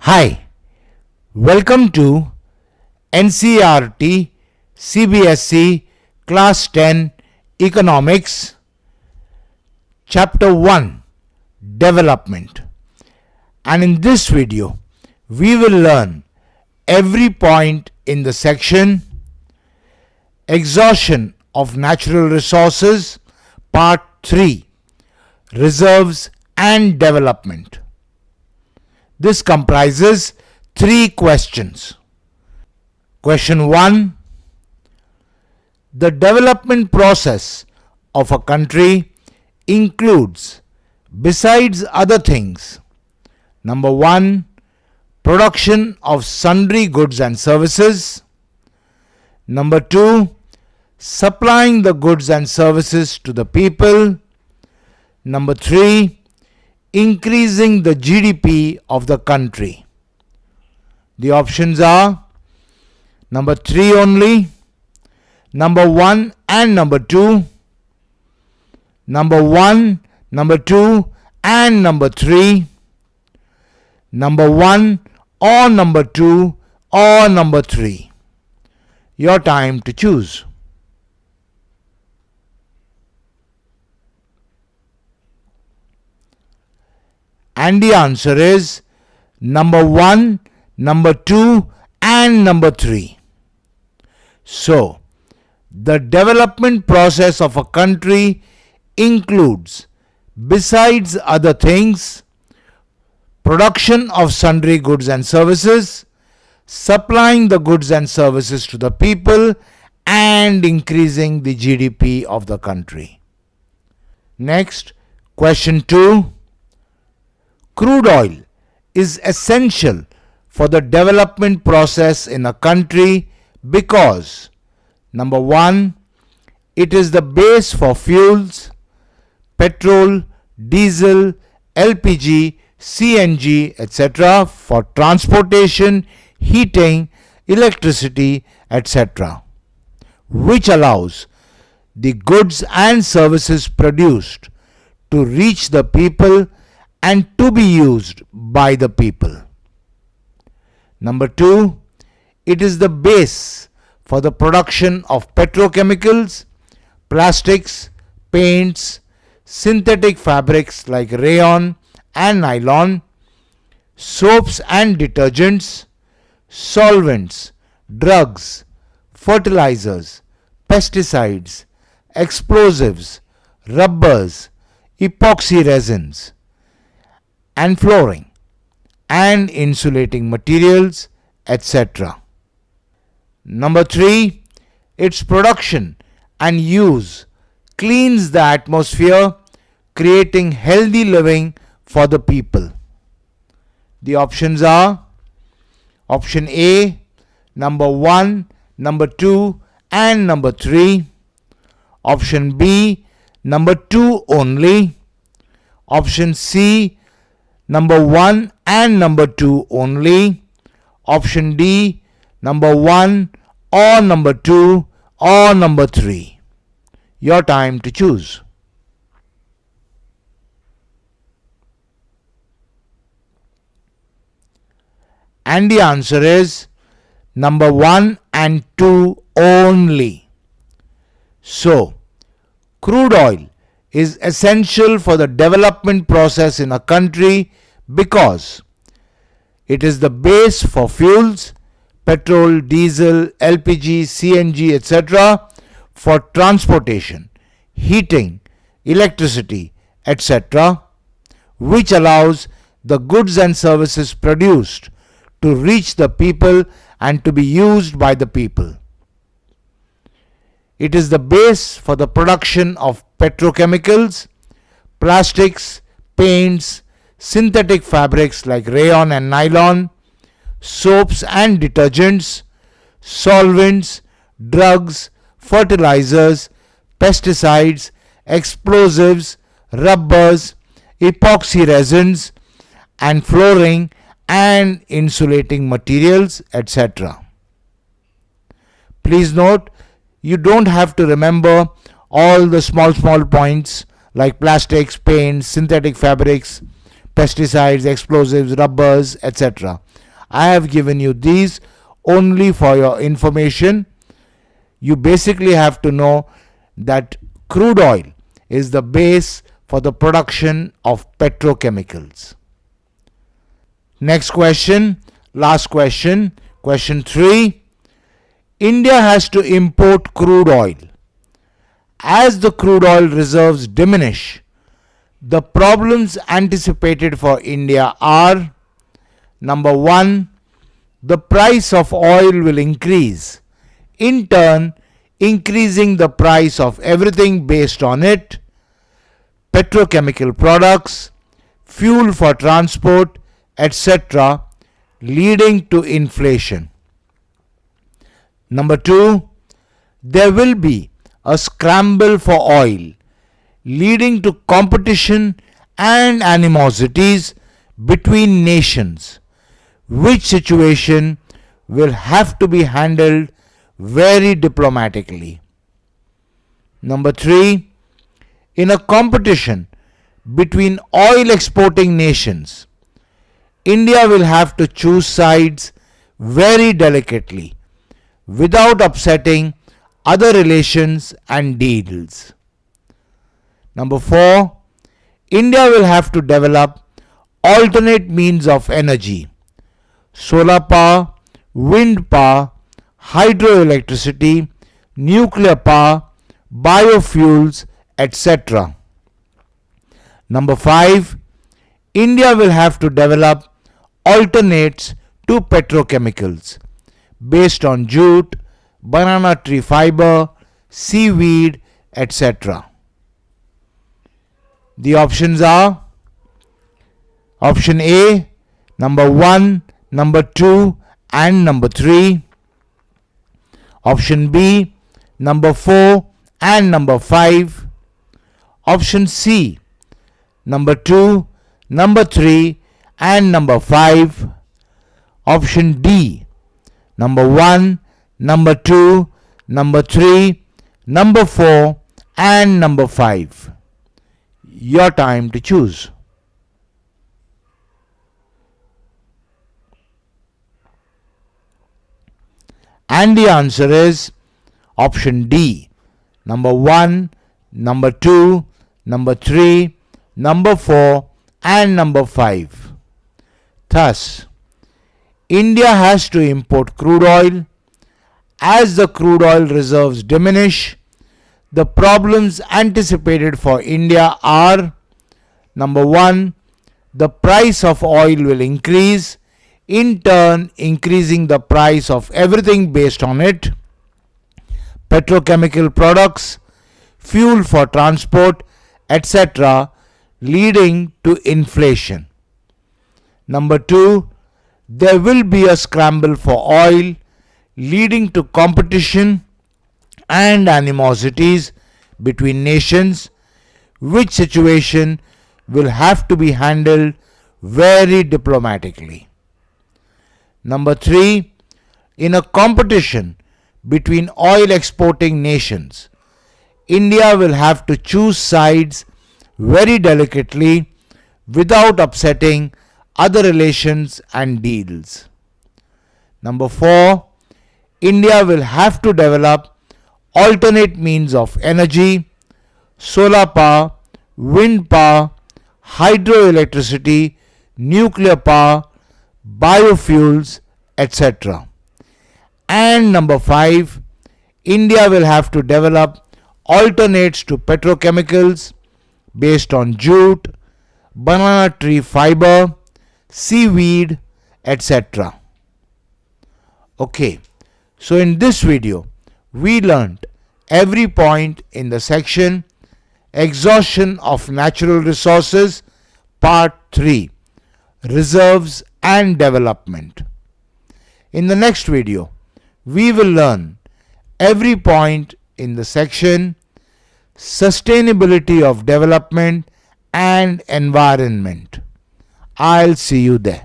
Hi, welcome to NCERT CBSE Class 10 Economics Chapter 1 Development, and in this video we will learn every point in the section Exhaustion of Natural Resources Part 3 Reserves and Development. This comprises 3 questions. Question 1. The development process of a country includes, besides other things, number 1, production of sundry goods and services. Number 2, supplying the goods and services to the people. Number 3, increasing the GDP of the country. The options are number 3 only, number 1 and number 2, number 1, number 2 and number 3, number 1 or number 2 or number 3. Your time to choose. And the answer is number 1, number 2 and number 3. So, the development process of a country includes, besides other things, production of sundry goods and services, supplying the goods and services to the people, and increasing the GDP of the country. Next, question 2. Crude oil is essential for the development process in a country because, number 1, it is the base for fuels, petrol, diesel, LPG, CNG, etc. for transportation, heating, electricity, etc., which allows the goods and services produced to reach the people and to be used by the people. Number 2, it is the base for the production of petrochemicals, plastics, paints, synthetic fabrics like rayon and nylon, soaps and detergents, solvents, drugs, fertilizers, pesticides, explosives, rubbers, epoxy resins, and flooring, and insulating materials, etc. Number 3, its production and use cleans the atmosphere, creating healthy living for the people. The options are option A, number 1, number 2 and number 3. Option B, number 2 only. Option C, number 1 and number 2 only. Option D, number 1 or number 2 or number 3. Your time to choose. And the answer is number 1 and 2 only. So, crude oil is essential for the development process in a country because it is the base for fuels, petrol, diesel, LPG, CNG, etc. for transportation, heating, electricity, etc., which allows the goods and services produced to reach the people and to be used by the people. It is the base for the production of petrochemicals, plastics, paints, synthetic fabrics like rayon and nylon, soaps and detergents, solvents, drugs, fertilizers, pesticides, explosives, rubbers, epoxy resins, and flooring and insulating materials, etc. Please note, you don't have to remember all the small points like plastics, paints, synthetic fabrics, pesticides, explosives, rubbers, etc. I have given you these only for your information. You basically have to know that crude oil is the base for the production of petrochemicals. Next question, last question, question 3. India has to import crude oil. As the crude oil reserves diminish, the problems anticipated for India are: number 1, the price of oil will increase, in turn increasing the price of everything based on it: petrochemical products, fuel for transport, etc., leading to inflation. Number 2, there will be a scramble for oil, leading to competition and animosities between nations, which situation will have to be handled very diplomatically. Number 3, in a competition between oil exporting nations, India will have to choose sides very delicately without upsetting other relations and deals. Number 4, India will have to develop alternate means of energy: solar power, wind power, hydroelectricity, nuclear power, biofuels, etc. Number 5, India will have to develop alternates to petrochemicals based on jute, banana tree fiber, seaweed, etc. The options are: option A, number 1, number 2 and number 3. Option B, number 4 and number 5. Option C, number 2, number 3 and number 5. Option D, number 1, number 2, number 3, number 4 and number 5. Your time to choose. And the answer is option D, number 1, number 2, number 3, number 4 and number 5. Thus, India has to import crude oil. As the crude oil reserves diminish, the problems anticipated for India are: number 1, the price of oil will increase, in turn increasing the price of everything based on it: petrochemical products, fuel for transport, etc., leading to inflation. Number 2, there will be a scramble for oil, leading to competition and animosities between nations, which situation will have to be handled very diplomatically. Number 3, in a competition between oil exporting nations, India will have to choose sides very delicately without upsetting other relations and deals. Number 4, India will have to develop alternate means of energy: solar power, wind power, hydroelectricity, nuclear power, biofuels, etc. And number 5, India will have to develop alternates to petrochemicals based on jute, banana tree fiber, seaweed, etc. Okay, so in this video, we learnt every point in the section Exhaustion of Natural Resources, Part 3, Reserves and Development. In the next video, we will learn every point in the section Sustainability of Development and Environment. I'll see you there.